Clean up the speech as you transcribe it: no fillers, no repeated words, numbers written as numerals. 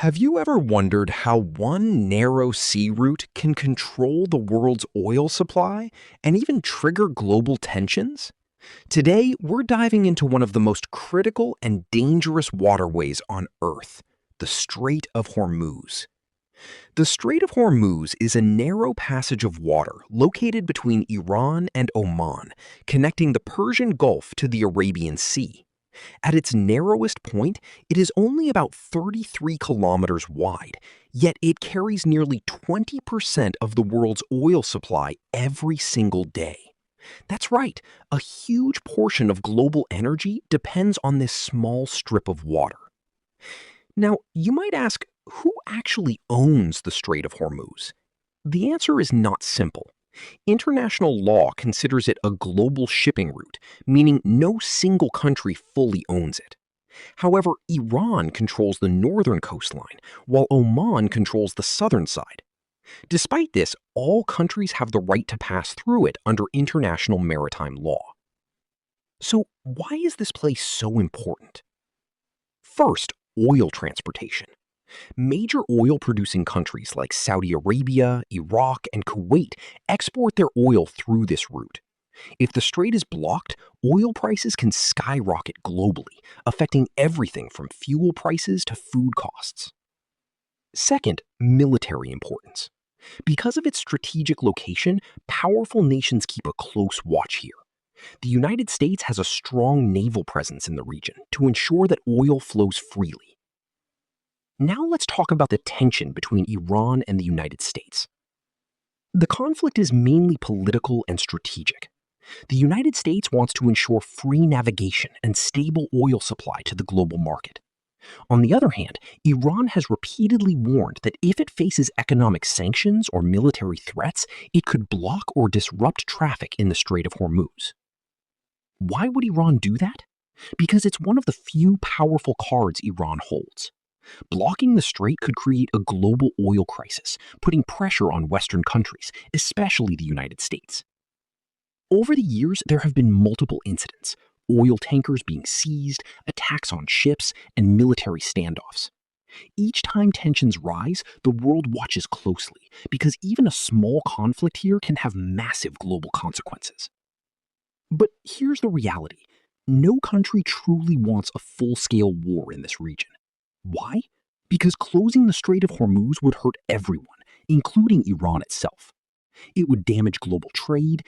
Have you ever wondered how one narrow sea route can control the world's oil supply and even trigger global tensions? Today, we're diving into one of the most critical and dangerous waterways on Earth, the Strait of Hormuz. The Strait of Hormuz is a narrow passage of water located between Iran and Oman, connecting the Persian Gulf to the Arabian Sea. At its narrowest point, it is only about 33 kilometers wide, yet it carries nearly 20% of the world's oil supply every single day. That's right, a huge portion of global energy depends on this small strip of water. Now, you might ask, who actually owns the Strait of Hormuz? The answer is not simple. International law considers it a global shipping route, meaning no single country fully owns it. However, Iran controls the northern coastline, while Oman controls the southern side. Despite this, all countries have the right to pass through it under international maritime law. So, why is this place so important? First, oil transportation. Major oil-producing countries like Saudi Arabia, Iraq, and Kuwait export their oil through this route. If the strait is blocked, oil prices can skyrocket globally, affecting everything from fuel prices to food costs. Second, military importance. Because of its strategic location, powerful nations keep a close watch here. The United States has a strong naval presence in the region to ensure that oil flows freely. Now let's talk about the tension between Iran and the United States. The conflict is mainly political and strategic. The United States wants to ensure free navigation and stable oil supply to the global market. On the other hand, Iran has repeatedly warned that if it faces economic sanctions or military threats, it could block or disrupt traffic in the Strait of Hormuz. Why would Iran do that? Because it's one of the few powerful cards Iran holds. Blocking the strait could create a global oil crisis, putting pressure on Western countries, especially the United States. Over the years, there have been multiple incidents: oil tankers being seized, attacks on ships, and military standoffs. Each time tensions rise, the world watches closely, because even a small conflict here can have massive global consequences. But here's the reality. No country truly wants a full-scale war in this region. Why? Because closing the Strait of Hormuz would hurt everyone, including Iran itself. It would damage global trade,